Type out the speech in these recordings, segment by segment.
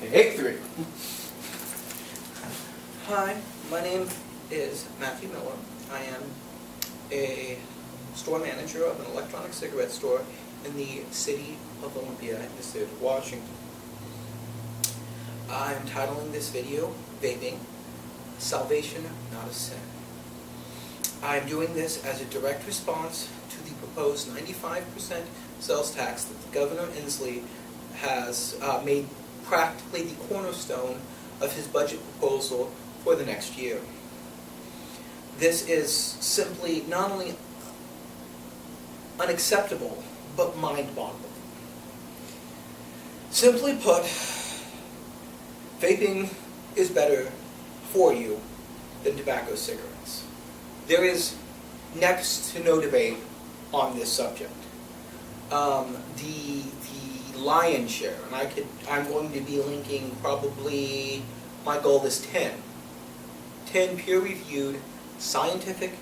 Take three. Hi, my name is Matthew Miller. I am a store manager of an electronic cigarette store in the city of Olympia in the state of Washington. I am titling this video, Vaping, Salvation, Not a Sin. I am doing this as a direct response to the proposed 95% sales tax that the Governor Inslee has made practically the cornerstone of his budget proposal for the next year. This is simply not only unacceptable, but mind-boggling. Simply put, vaping is better for you than tobacco cigarettes. There is next to no debate on this subject. The lion's share, and I'm going to be linking probably, my goal is 10 peer-reviewed scientific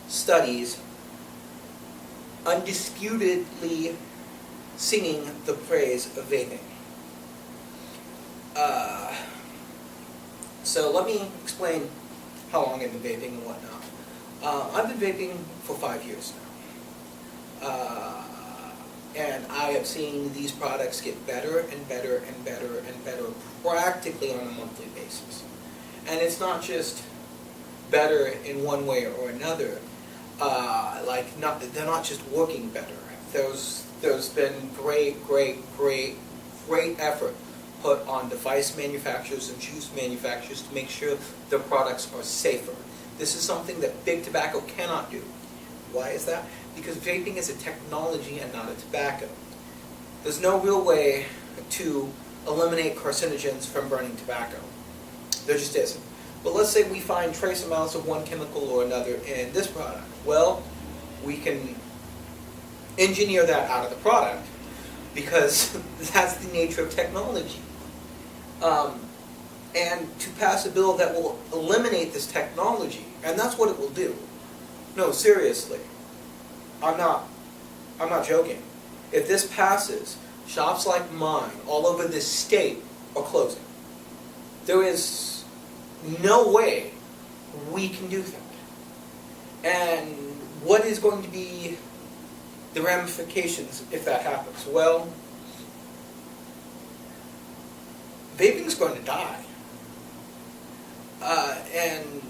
studies undisputedly singing the praise of vaping. So let me explain how long I've been vaping and whatnot. I've been vaping for 5 years now. And I have seen these products get better and better and better and better practically on a monthly basis. And it's not just better in one way or another. They're not just working better. There's been great effort put on device manufacturers and juice manufacturers to make sure their products are safer. This is something that big tobacco cannot do. Why is that? Because vaping is a technology and not a tobacco. There's no real way to eliminate carcinogens from burning tobacco. There just isn't. But let's say we find trace amounts of one chemical or another in this product. Well, we can engineer that out of the product because that's the nature of technology. And to pass a bill that will eliminate this technology, and that's what it will do. No, seriously. I'm not joking. If this passes, shops like mine all over this state are closing. There is no way we can do that. And what is going to be the ramifications if that happens? Well, vaping is going to die. And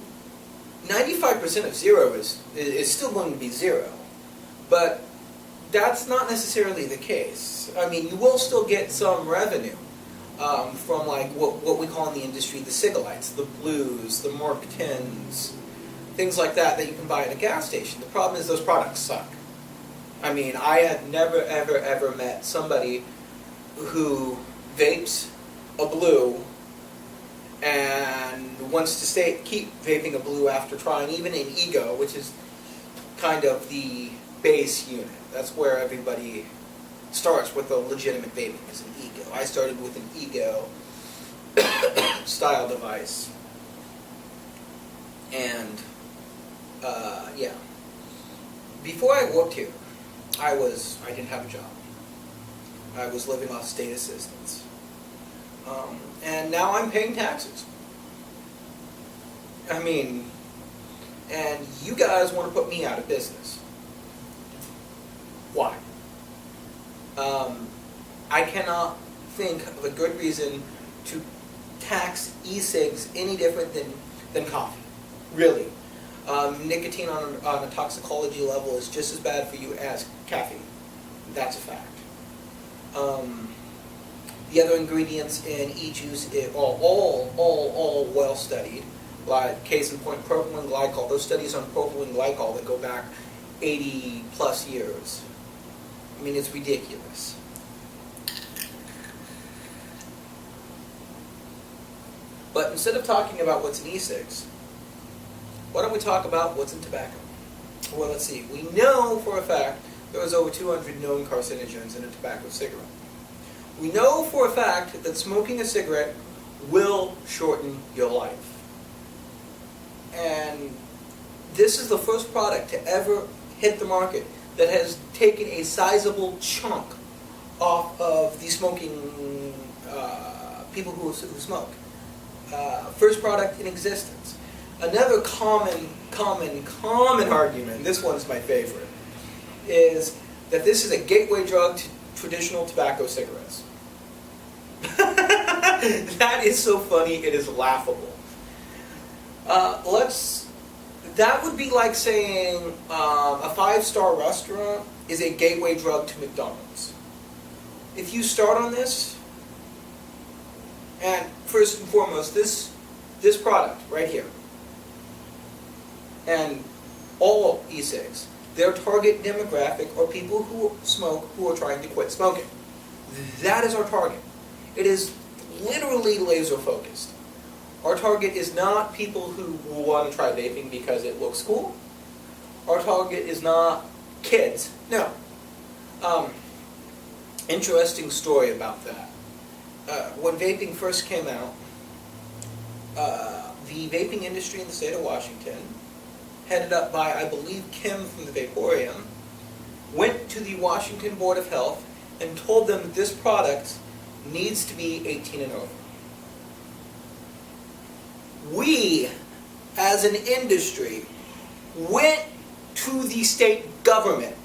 95% of zero is still going to be zero. But that's not necessarily the case. I mean, you will still get some revenue from like what we call in the industry the cigalites, the blues, the Mark 10s, things like that you can buy at a gas station. The problem is those products suck. I mean, I have never ever met somebody who vapes a blue and wants to keep vaping a blue after trying even an Ego, which is kind of the base unit. That's where everybody starts with a legitimate vaping, is an Ego. I started with an Ego style device. And, yeah. Before I worked here, I didn't have a job. I was living off state assistance. And now I'm paying taxes. I mean, and you guys want to put me out of business. Why? I cannot think of a good reason to tax e-cigs any different than coffee. Really. Nicotine on a toxicology level is just as bad for you as caffeine. That's a fact. The other ingredients in e-juice are all well studied. Like, case in point, propylene glycol. Those studies on propylene glycol that go back 80 plus years. I mean, it's ridiculous. But instead of talking about what's in e-cigs, why don't we talk about what's in tobacco? Well, let's see. We know for a fact there was over 200 known carcinogens in a tobacco cigarette. We know for a fact that smoking a cigarette will shorten your life. And this is the first product to ever hit the market that has taken a sizable chunk off of the smoking people who smoke. First product in existence. Another common argument, this one's my favorite, is that this is a gateway drug to traditional tobacco cigarettes. That is so funny, it is laughable. That would be like saying a 5-star restaurant is a gateway drug to McDonald's. If you start on this, and first and foremost, this product right here, and all e-cigs, their target demographic are people who smoke who are trying to quit smoking. That is our target. It is literally laser focused. Our target is not people who will want to try vaping because it looks cool. Our target is not kids. No. Interesting story about that. When vaping first came out, the vaping industry in the state of Washington, headed up by, I believe, Kim from the Vaporium, went to the Washington Board of Health and told them that this product needs to be 18 and over. We, as an industry, went to the state government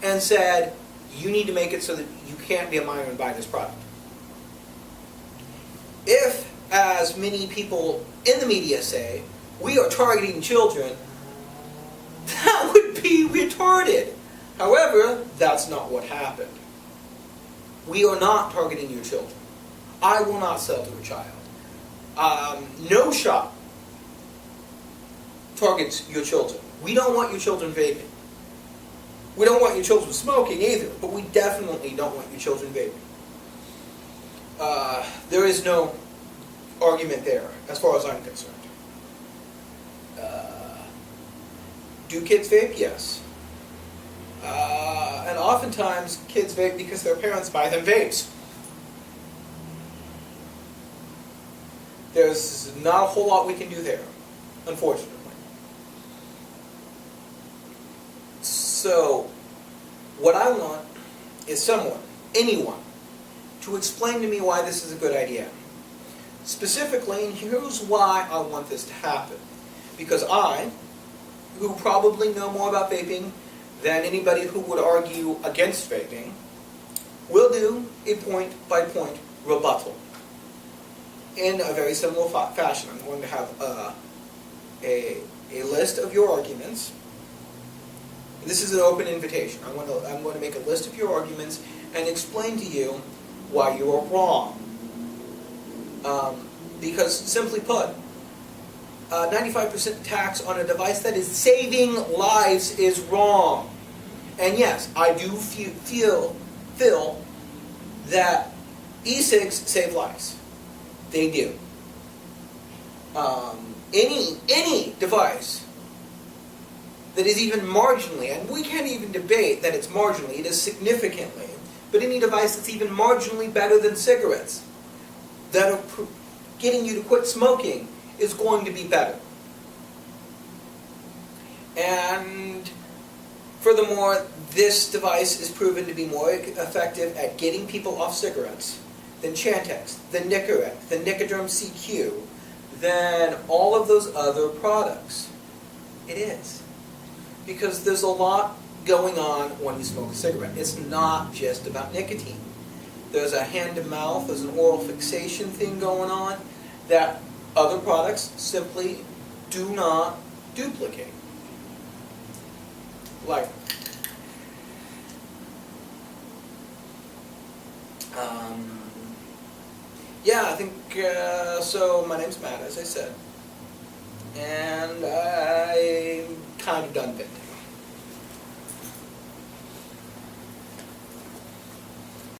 and said, you need to make it so that you can't be a minor and buy this product. If, as many people in the media say, we are targeting children, that would be retarded. However, that's not what happened. We are not targeting your children. I will not sell to a child. No shop targets your children. We don't want your children vaping. We don't want your children smoking either, but we definitely don't want your children vaping. There is no argument there, as far as I'm concerned. Do kids vape? Yes. And oftentimes, kids vape because their parents buy them vapes. There's not a whole lot we can do there, unfortunately. So, what I want is someone, anyone, to explain to me why this is a good idea. Specifically, and here's why I want this to happen. Because I, who probably know more about vaping than anybody who would argue against vaping, will do a point-by-point rebuttal. In a very similar fashion. I'm going to have a list of your arguments. This is an open invitation. I'm going to make a list of your arguments and explain to you why you are wrong. Because, simply put, 95% tax on a device that is saving lives is wrong. And yes, I do feel that e-cigs save lives. They do. Any device that is even marginally, and we can't even debate that it's marginally, it is significantly, but any device that's even marginally better than cigarettes, that are getting you to quit smoking, is going to be better. And furthermore, this device is proven to be more effective at getting people off cigarettes than Chantix, than Nicorette, than Nicoderm CQ, than all of those other products. It is. Because there's a lot going on when you smoke a cigarette. It's not just about nicotine. There's a hand-to-mouth, there's an oral fixation thing going on that other products simply do not duplicate. Like, yeah, I think, so my name's Matt, as I said, and I'm kind of done venting.